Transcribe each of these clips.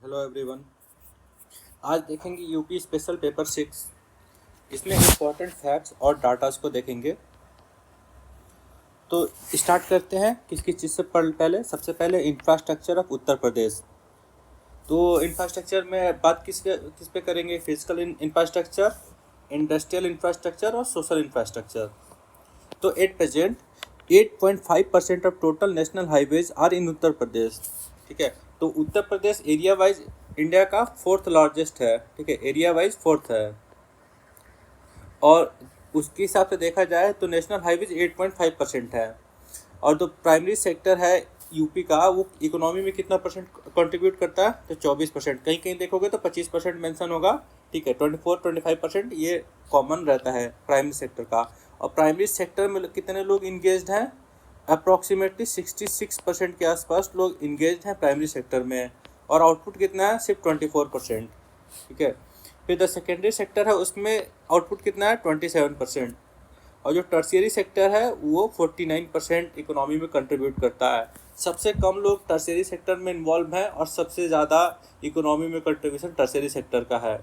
Hello everyone. आज देखेंगे UP special paper 6। इसमें इम्पोर्टेंट फैक्ट्स और डाटास को देखेंगे। तो स्टार्ट करते हैं किस किस चीज़ से पहले सबसे पहले इंफ्रास्ट्रक्चर ऑफ उत्तर प्रदेश। तो इंफ्रास्ट्रक्चर में बात किस पे करेंगे? फिजिकल इंफ्रास्ट्रक्चर, इंडस्ट्रियल इंफ्रास्ट्रक्चर और सोशल इंफ्रास्ट्रक्चर। तो at present 8.5% of total national highways are in Uttar Pradesh. ठीक है, तो Uttar Pradesh area wise India का 4th लार्जेस्ट है। ठीक है, एरिया वाइज 4th है। और उसके हिसाब से देखा जाए तो नेशनल हाईवेज 8.5% है। और जो प्राइमरी सेक्टर है यूपी का, वो इकोनॉमी में कितना परसेंट कंट्रीब्यूट करता है? तो 24%। कहीं कहीं देखोगे तो 25% मेंशन होगा। ठीक है, 24-25% ये कॉमन रहता है प्राइमरी सेक्टर का। और प्राइमरी सेक्टर में कितने लोग इंगेज्ड हैं? अप्रॉक्सीमेटली 66% के आसपास लोग इंगेज्ड हैं प्राइमरी सेक्टर में। और आउटपुट कितना है? सिर्फ 24%। ठीक है, फिर जो सेकेंडरी सेक्टर है उसमें आउटपुट कितना है? 27%। और जो टर्शियरी सेक्टर है वो 49% इकोनॉमी में कंट्रीब्यूट करता है। सबसे कम लोग टर्शियरी सेक्टर में इन्वॉल्व हैं और सबसे ज़्यादा इकोनॉमी में कंट्रीब्यूशन टर्शियरी सेक्टर का है।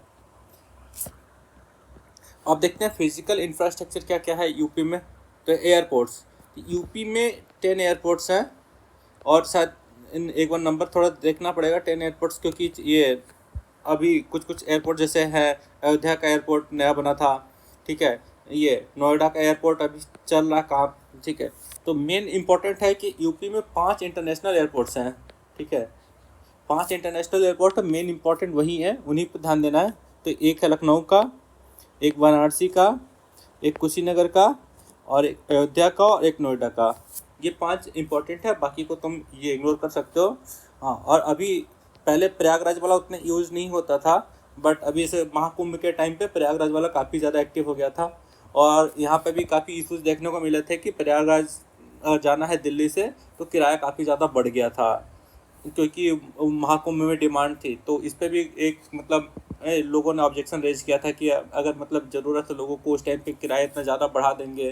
अब देखते हैं फिजिकल इंफ्रास्ट्रक्चर क्या क्या है यूपी में। तो एयरपोर्ट्स, यूपी में 10 एयरपोर्ट्स हैं। और शायद इन एक बार नंबर थोड़ा देखना पड़ेगा 10 एयरपोर्ट्स, क्योंकि ये अभी कुछ एयरपोर्ट जैसे है, अयोध्या का एयरपोर्ट नया बना था। ठीक है, ये नोएडा का एयरपोर्ट अभी चल रहा काम। ठीक है, तो मेन इम्पोर्टेंट है कि यूपी में 5 इंटरनेशनल एयरपोर्ट्स हैं। ठीक है, 5 इंटरनेशनल एयरपोर्ट मेन इम्पोर्टेंट वही है, उन्हीं पर ध्यान देना है। तो एक है लखनऊ का, एक वाराणसी का, एक कुशीनगर का, और एक अयोध्या का, और एक नोएडा का। ये 5 इंपॉर्टेंट है, बाकी को तुम ये इग्नोर कर सकते हो। हाँ, और अभी पहले प्रयागराज वाला उतना यूज़ नहीं होता था, बट अभी इसे महाकुंभ के टाइम पे प्रयागराज वाला काफ़ी ज़्यादा एक्टिव हो गया था। और यहाँ पे भी काफ़ी इशूज़ देखने को मिले थे कि प्रयागराज जाना है दिल्ली से तो किराया काफ़ी ज़्यादा बढ़ गया था, क्योंकि महाकुंभ में डिमांड थी। तो इस पर भी एक लोगों ने ऑब्जेक्शन रेज किया था कि अगर ज़रूरत है लोगों को उस टाइम पे किराया इतना ज़्यादा बढ़ा देंगे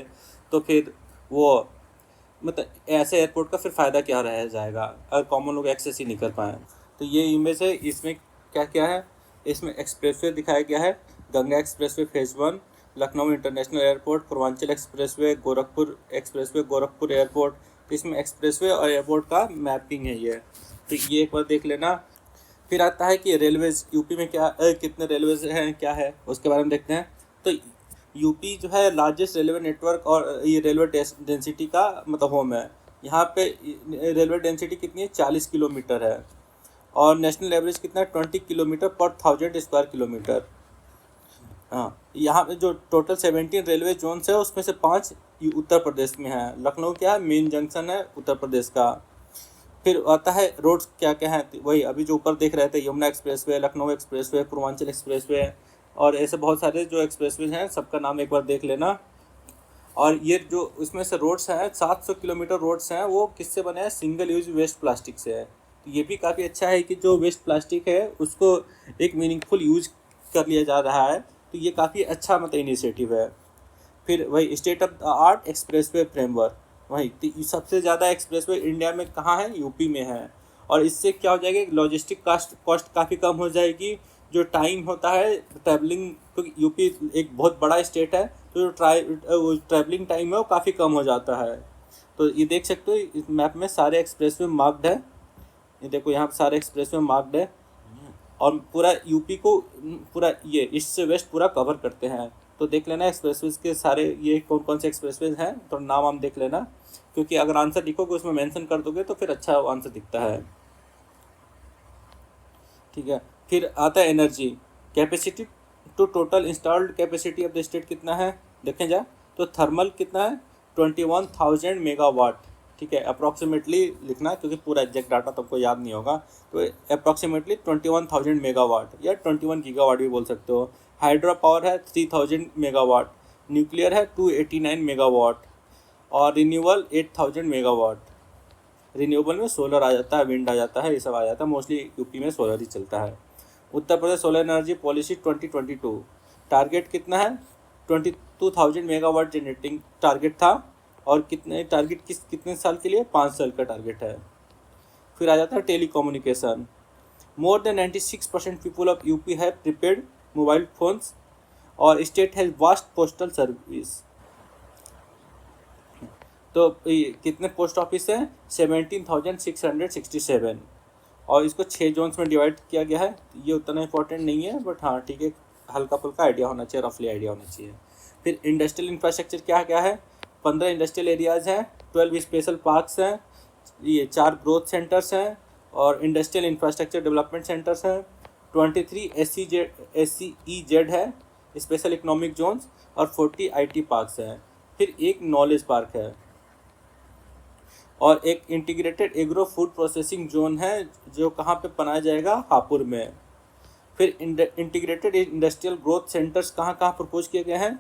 तो फिर वो ऐसे एयरपोर्ट का फिर फ़ायदा क्या रह जाएगा अगर कॉमन लोग एक्सेस ही नहीं कर पाएँ। तो ये इमेज है, इसमें क्या क्या है? इसमें एक्सप्रेसवे दिखाया गया है। Ganga expressway phase 1, Lucknow international airport, Purvanchal expressway, Gorakhpur expressway, Gorakhpur airport. इसमें एक्सप्रेसवे और एयरपोर्ट का मैपिंग है ये, तो ये एक बार देख लेना। फिर आता है कि रेलवेज यूपी में क्या कितने रेलवेज हैं, क्या है, उसके बारे में देखते हैं। तो यूपी जो है लार्जेस्ट रेलवे नेटवर्क और ये रेलवे डेंसिटी का होम है। यहाँ पे रेलवे डेंसिटी कितनी है? 40 किलोमीटर है। और नेशनल एवरेज कितना है? 20 किलोमीटर पर 1000 स्क्वायर किलोमीटर। हाँ, यहाँ पे जो टोटल 17 रेलवे जोन्स है उसमें से 5 उत्तर प्रदेश में है। लखनऊ क्या है? मेन जंक्शन है उत्तर प्रदेश का। फिर आता है रोड्स क्या क्या है, वही अभी जो ऊपर देख रहे थे, Yamuna expressway, Lucknow expressway, Purvanchal expressway, और ऐसे बहुत सारे जो एक्सप्रेसवे हैं सबका नाम एक बार देख लेना। और ये जो इसमें से रोड्स हैं 700 किलोमीटर रोड्स हैं, वो किससे बने हैं? सिंगल यूज वेस्ट प्लास्टिक से है। तो ये भी काफ़ी अच्छा है कि जो वेस्ट प्लास्टिक है उसको एक मीनिंगफुल यूज कर लिया जा रहा है। तो ये काफ़ी अच्छा इनिशिएटिव है। फिर वही state of the art expressway framework, वही तो सबसे ज़्यादा एक्सप्रेसवे इंडिया में कहाँ है? यूपी में है। और इससे क्या हो जाएगा? लॉजिस्टिक कॉस्ट काफ़ी कम हो जाएगी। जो टाइम होता है ट्रैवलिंग, क्योंकि यूपी एक बहुत बड़ा स्टेट है, तो जो ट्रैवलिंग टाइम है वो काफ़ी कम हो जाता है। तो ये देख सकते हो इस मैप में सारे एक्सप्रेसवे मार्क्ड है। ये देखो यहाँ पे सारे एक्सप्रेसवे मार्क्ड है। और पूरा यूपी को पूरा ये ईस्ट से वेस्ट पूरा कवर करते हैं। तो देख लेना एक्सप्रेसवेज के सारे ये कौन कौन से एक्सप्रेसवेज हैं, तो नाम हम देख लेना, क्योंकि अगर आंसर लिखोगे उसमें मेंशन कर दोगे तो फिर अच्छा आंसर दिखता है। ठीक है, फिर आता है energy capacity to total installed capacity of the state कितना है देखें जाए। तो थर्मल कितना है? 21,000 मेगावाट। ठीक है, अप्रॉक्सीमेटली लिखना, क्योंकि पूरा एग्जैक्ट डाटा तुमको याद नहीं होगा। तो अप्रॉक्सीमेटली 21,000 मेगावाट या 21 गीगावाट भी बोल सकते हो। हाइड्रो पावर है 3000 मेगावाट, न्यूक्लियर है 289 मेगावाट, और रिन्यूएबल 8000 मेगावाट। रिन्यूएबल में सोलर आ जाता है, विंड आ जाता है, ये सब आ जाता है। मोस्टली यूपी में सोलर ही चलता है। उत्तर प्रदेश सोलर एनर्जी पॉलिसी 2022 टारगेट कितना है? 22,000 मेगावाट जनरेटिंग टारगेट था। और कितने साल के लिए? 5 साल का टारगेट है। फिर आ जाता है telecommunication. More than 96% people of UP have prepaid mobile phones और state has vast postal service. तो कितने पोस्ट ऑफिस हैं? 17,667 और इसको 6 जोन्स में डिवाइड किया गया है। ये उतना इंपॉर्टेंट नहीं है बट हाँ ठीक है, हल्का फुल्का आइडिया होना चाहिए, रफली आइडिया होना चाहिए। फिर इंडस्ट्रियल इंफ्रास्ट्रक्चर क्या क्या है? 15 इंडस्ट्रियल एरियाज़ हैं, 12 स्पेशल पार्क्स हैं, ये 4 ग्रोथ सेंटर्स हैं और इंडस्ट्रियल इंफ्रास्ट्रक्चर डेवलपमेंट सेंटर्स हैं। 23 SEZ है, स्पेशल इकोनॉमिक जोन्स, और 40 IT पार्क्स हैं। फिर एक नॉलेज पार्क है और एक integrated agro food processing zone है जो कहाँ पे बनाया जाएगा? हापुड़ में। फिर इंटीग्रेटेड इंडस्ट्रियल ग्रोथ सेंटर्स कहाँ कहाँ प्रपोज किए गए हैं?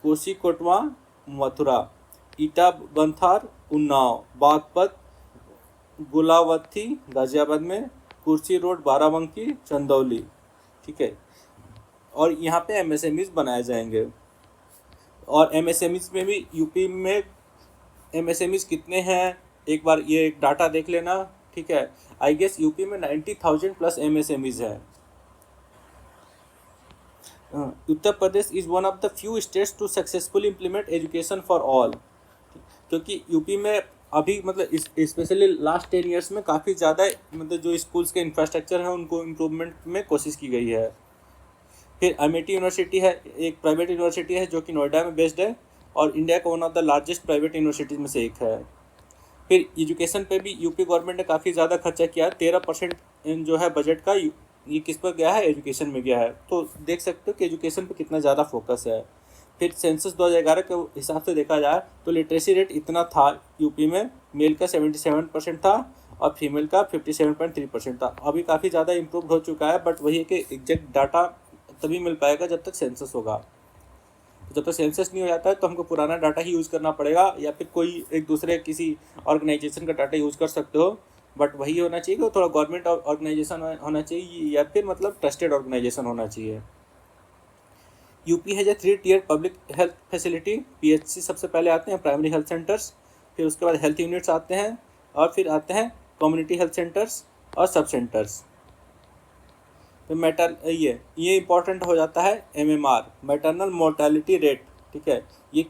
कोसी कोटवा मथुरा, ईटा बंथार उन्नाव, बागपत गुलावथी गाजियाबाद में, कुर्सी रोड बाराबंकी चंदौली, ठीक है। और यहाँ पे MSMEs बनाए जाएंगे। और MSMEs में भी यूपी में MSMEs कितने हैं एक बार ये डाटा देख लेना, ठीक है। आई गेस यूपी में 90,000 प्लस MSMEs है। Uttar Pradesh is one of the few states to successfully implement education for all, क्योंकि यूपी में अभी मतलब स्पेशली लास्ट 10 ईयर्स में काफ़ी ज़्यादा मतलब जो स्कूल्स के इंफ्रास्ट्रक्चर हैं उनको इम्प्रूवमेंट में कोशिश की गई है। फिर अमेठी यूनिवर्सिटी है, एक प्राइवेट यूनिवर्सिटी है जो कि नोएडा में बेस्ड है और इंडिया का one of the largest private universities में से एक है। फिर एजुकेशन पे भी यूपी गवर्नमेंट ने काफ़ी ज़्यादा खर्चा किया, 13% जो है बजट का ये किस पर गया है? एजुकेशन में गया है। तो देख सकते हो कि एजुकेशन पे कितना ज़्यादा फोकस है। फिर सेंसस 2011 के हिसाब से देखा जाए तो लिटरेसी रेट इतना था यूपी में, मेल का 77% था और फीमेल का 57.3% था। अभी काफ़ी ज़्यादा इम्प्रूव हो चुका है बट वही है कि एग्जैक्ट डाटा तभी मिल पाएगा जब तक सेंसस होगा। जब तक सेंसस नहीं हो जाता है तो हमको पुराना डाटा ही यूज़ करना पड़ेगा या फिर कोई एक दूसरे किसी ऑर्गेनाइजेशन का डाटा यूज़ कर सकते हो, बट वही होना चाहिए कि थोड़ा गवर्नमेंट ऑर्गेनाइजेशन होना चाहिए या फिर मतलब ट्रस्टेड ऑर्गेनाइजेशन होना चाहिए। यूपी है जो 3 tier public health facility, PHC सबसे पहले आते हैं, प्राइमरी हेल्थ सेंटर्स, फिर उसके बाद हेल्थ यूनिट्स आते हैं और फिर आते हैं कम्युनिटी हेल्थ सेंटर्स और सब सेंटर्स। तो ये इंपॉर्टेंट हो जाता है MMR, मैटरनल मोर्टेलिटी रेट, ठीक है। ये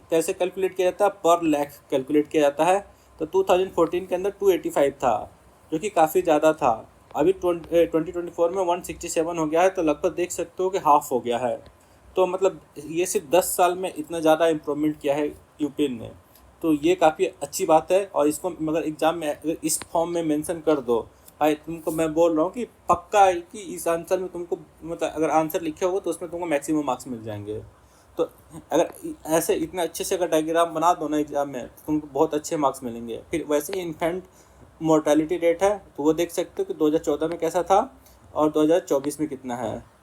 कैसे कैलकुलेट किया जाता है? पर लाख कैलकुलेट किया जाता है। तो 2014 के अंदर 285 था जो कि काफ़ी ज़्यादा था। अभी 2024 में 167 हो गया है, तो लगभग देख सकते हो कि हाफ हो गया है। तो मतलब ये सिर्फ 10 साल में इतना ज़्यादा इम्प्रूवमेंट किया है यूपी ने, तो ये काफ़ी अच्छी बात है। और इसको मगर एग्ज़ाम में अगर इस फॉर्म में मेंशन कर दो, भाई तुमको मैं बोल रहा हूँ कि पक्का है कि इस आंसर में तुमको मतलब अगर आंसर लिखे हो तो उसमें तुमको मैक्सिमम मार्क्स मिल जाएंगे। तो अगर ऐसे इतना अच्छे से अगर डायग्राम बना दो ना एग्जाम में तो तुमको बहुत अच्छे मार्क्स मिलेंगे। फिर वैसे ही इन्फेंट मोर्टेलिटी रेट है तो वो देख सकते हो कि 2014 में कैसा था और 2024 में कितना है।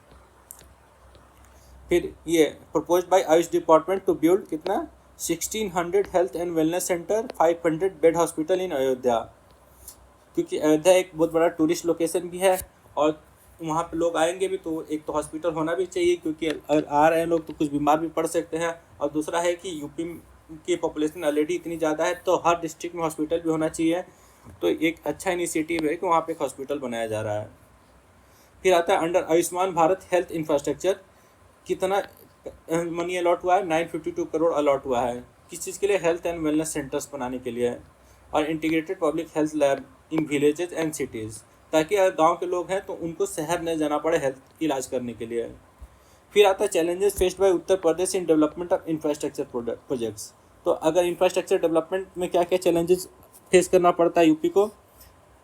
फिर ये proposed by Ayush department to build कितना 1600 health and wellness centre, 500 bed hospital in Ayodhya, क्योंकि अयोध्या एक बहुत बड़ा टूरिस्ट लोकेशन भी है और वहाँ पे लोग आएंगे भी तो एक तो हॉस्पिटल होना भी चाहिए, क्योंकि अगर आ रहे हैं लोग तो कुछ बीमार भी पड़ सकते हैं। और दूसरा है कि यूपी की पॉपुलेशन ऑलरेडी इतनी ज़्यादा है तो हर डिस्ट्रिक्ट में हॉस्पिटल भी होना चाहिए। तो एक अच्छा इनिशिएटिव है कि वहाँ पे एक हॉस्पिटल बनाया जा रहा है। फिर आता है under Ayushman Bharat health infrastructure, कितना मनी अलॉट हुआ है? 952 करोड़ अलॉट हुआ है। किस चीज़ के लिए? हेल्थ एंड वेलनेस सेंटर्स बनाने के लिए। और integrated public health lab in villages and cities, ताकि अगर गांव के लोग हैं तो उनको शहर नहीं जाना पड़े हेल्थ इलाज करने के लिए। फिर आता है challenges faced by Uttar Pradesh in development of infrastructure projects. तो अगर इंफ्रास्ट्रक्चर डेवलपमेंट में क्या क्या चैलेंजेस फेस करना पड़ता है यूपी को?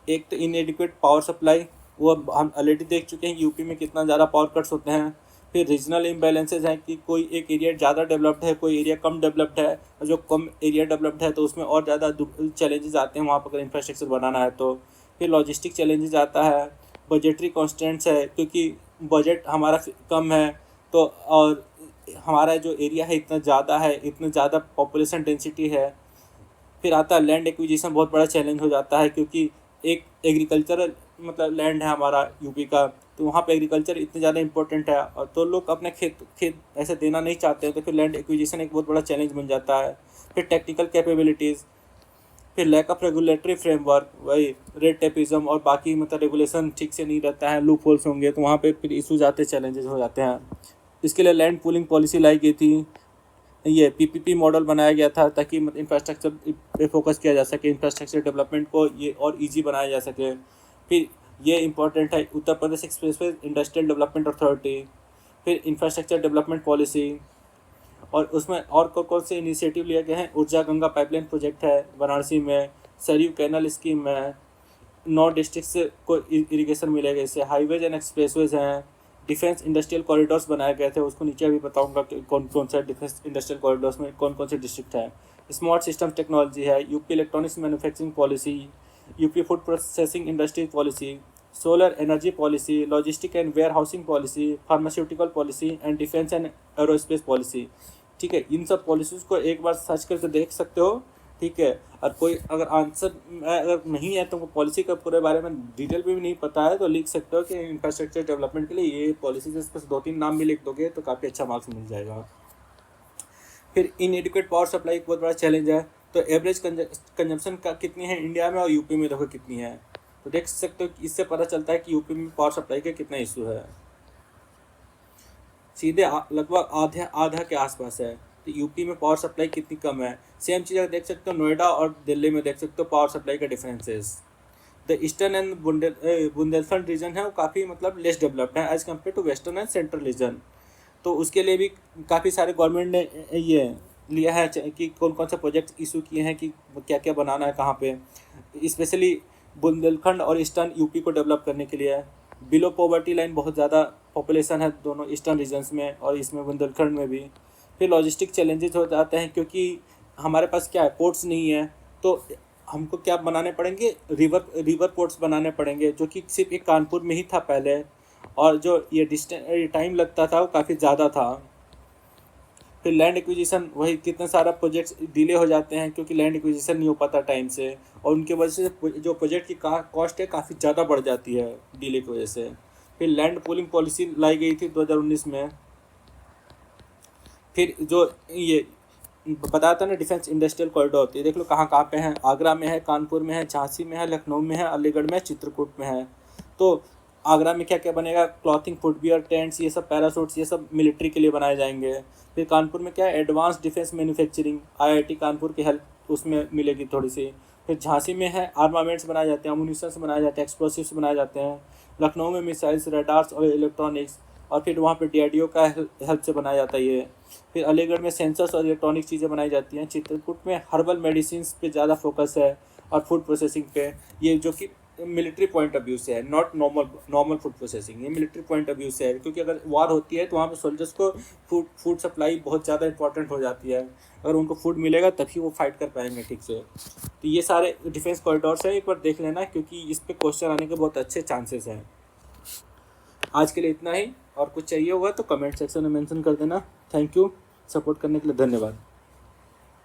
एक तो इनएडिक्वेट पावर सप्लाई, वो हम ऑलरेडी देख चुके हैं कि यूपी में कितना ज़्यादा पावर कट्स होते हैं। फिर रीजनल इम्बैलेंसेज हैं कि कोई एक एरिया ज़्यादा डेवलप्ड है, कोई एरिया कम डेवलप्ड है, और जो कम एरिया डेवलप्ड है तो उसमें और ज़्यादा चैलेंजेस आते हैं वहाँ पर अगर इंफ्रास्ट्रक्चर बनाना है तो। फिर लॉजिस्टिक चैलेंजेस आता है, बजटरी कॉन्स्टेंट्स है क्योंकि बजट हमारा कम है तो, और हमारा जो एरिया है इतना ज़्यादा है, इतना ज़्यादा पॉपुलेशन डेंसिटी है। फिर आता है लैंड एक्विजिशन, बहुत बड़ा चैलेंज हो जाता है क्योंकि एक एग्रीकल्चरल मतलब लैंड है हमारा यूपी का, तो वहाँ पे एग्रीकल्चर इतना ज़्यादा इंपॉर्टेंट है और तो लोग अपने खेत ऐसे देना नहीं चाहते हैं, तो फिर लैंड एक्विजिशन एक बहुत बड़ा चैलेंज बन जाता है। फिर टेक्निकल कैपेबिलिटीज़, फिर लैक ऑफ रेगुलेटरी फ्रेमवर्क, वही रेड टेपिज्म और बाकी मतलब रेगुलेशन ठीक से नहीं रहता है, लूप होल्स होंगे तो वहाँ पे फिर इशूज आते, चैलेंजेस हो जाते हैं। इसके लिए लैंड पूलिंग पॉलिसी लाई गई थी, ये पीपीपी मॉडल बनाया गया था ताकि इंफ्रास्ट्रक्चर पे फोकस किया जा सके, इंफ्रास्ट्रक्चर डेवलपमेंट को ये और ईजी बनाया जा सके। फिर ये इंपॉर्टेंट है उत्तर प्रदेश एक्सप्रेसवे इंडस्ट्रियल डेवलपमेंट अथॉरिटी, फिर इंफ्रास्ट्रक्चर डेवलपमेंट पॉलिसी, और उसमें और कौन से इनिशिएटिव लिए गए हैं, ऊर्जा गंगा पाइपलाइन प्रोजेक्ट है वाराणसी में, सरयू कैनल स्कीम है, 9 डिस्ट्रिक्ट्स को इरिगेशन मिलेगा इससे, हाईवेज एंड एक्सप्रेसवेज हैं, डिफेंस इंडस्ट्रियल कॉरिडोर्स बनाए गए थे, उसको नीचे अभी बताऊंगा कि कौन कौन सा डिफेंस इंडस्ट्रियल कॉरिडोर्स में कौन कौन से डिस्ट्रिक्ट है। स्मार्ट सिस्टम टेक्नोलॉजी है, UP electronics manufacturing policy, UP food processing industry policy, solar energy policy, logistic and warehousing policy, pharmaceutical policy and defence and aerospace policy. ठीक है, इन सब policies को एक बार सर्च करके देख सकते हो। ठीक है, और कोई अगर आंसर अगर नहीं है तुमको पॉलिसी के पूरे बारे में डिटेल भी नहीं पता है तो लिख सकते हो कि इंफ्रास्ट्रक्चर डेवलपमेंट के लिए ये पॉलिसीज, इस पर 2-3 नाम भी लिख दोगे तो काफ़ी अच्छा मार्क्स मिल जाएगा। फिर इनएडिक्वेट पावर सप्लाई एक बहुत बड़ा चैलेंज है, तो एवरेज कंजम्पशन का कितनी है इंडिया में और यूपी में देखो कितनी है, तो देख सकते हो कि इससे पता चलता है कि यूपी में पावर सप्लाई का कितना इशू है, सीधे लगभग आधा के आसपास है। तो यूपी में पावर सप्लाई कितनी कम है, सेम चीज़ देख सकते हो नोएडा और दिल्ली में देख सकते हो पावर सप्लाई का differences. The eastern and Bundelkhand region है वो काफ़ी मतलब लेस डेवलप्ड है as compared to western and central region, तो उसके लिए भी काफ़ी सारे गवर्नमेंट ने ये लिया है कि कौन कौन से प्रोजेक्ट इशू किए हैं कि क्या क्या बनाना है कहाँ पे, स्पेशली बुंदेलखंड और ईस्टर्न यूपी को डेवलप करने के लिए। बिलो पॉवर्टी लाइन बहुत ज़्यादा पॉपुलेशन है दोनों ईस्टर्न रीजन्स में और इसमें बुंदेलखंड में भी। फिर लॉजिस्टिक चैलेंजेस हो जाते हैं क्योंकि हमारे पास क्या है, पोर्ट्स नहीं है, तो हमको क्या बनाने पड़ेंगे, रिवर पोर्ट्स बनाने पड़ेंगे, जो कि सिर्फ एक कानपुर में ही था पहले, और जो ये टाइम लगता था वो काफ़ी ज़्यादा था। फिर लैंड एक्विजिशन, वही कितने सारा प्रोजेक्ट्स डिले हो जाते हैं क्योंकि लैंड एक्विजिशन नहीं हो पाता टाइम से, और उनकी वजह से जो प्रोजेक्ट की कॉस्ट है काफ़ी ज़्यादा बढ़ जाती है डिले की वजह से। फिर लैंड पूलिंग पॉलिसी लाई गई थी 2019 में। फिर जो ये बताया था ना डिफेंस इंडस्ट्रियल कॉरिडोर, ये देख लो कहाँ कहाँ पे हैं, आगरा में है, कानपुर में है, झांसी में है, लखनऊ में है, अलीगढ़ में है, चित्रकूट में है। तो आगरा में क्या क्या बनेगा, क्लॉथिंग, फुटवियर, टेंट्स, ये सब पैरासूट्स, ये सब मिलिट्री के लिए बनाए जाएंगे। फिर कानपुर में क्या है, advance defence manufacturing, IIT Kanpur की हेल्प उसमें मिलेगी थोड़ी सी। फिर झांसी में है आर्मामेंट्स बनाए जाते हैं, अम्यूनिशंस बनाए जाते हैं, एक्सप्लोसिव्स बनाए जाते हैं। लखनऊ में मिसाइल्स, रडार्स और इलेक्ट्रॉनिक्स, और फिर वहाँ पे डीआरडीओ का हेल्प से बनाया जाता है ये। फिर अलीगढ़ में सेंसर्स और इलेक्ट्रॉनिक चीज़ें बनाई जाती हैं। चित्रकूट में हर्बल मेडिसिन पे ज़्यादा फोकस है और फूड प्रोसेसिंग पे, ये जो कि मिलिट्री पॉइंट ऑफ व्यू से है, नॉट नॉर्मल फूड प्रोसेसिंग, ये मिलिट्री पॉइंट ऑफ व्यू से है क्योंकि अगर वार होती है तो वहाँ पे सोल्जर्स को फूड सप्लाई बहुत ज़्यादा इंपॉर्टेंट हो जाती है, अगर उनको फूड मिलेगा तभी वो फाइट कर पाएंगे ठीक से। तो ये सारे डिफेंस कॉरिडोर्स है, एक बार देख लेना क्योंकि इस पर क्वेश्चन आने के बहुत अच्छे चांसेस हैं। आज के लिए इतना ही, और कुछ चाहिए होगा तो कमेंट सेक्शन में मेंशन कर देना। थैंक यू, सपोर्ट करने के लिए धन्यवाद।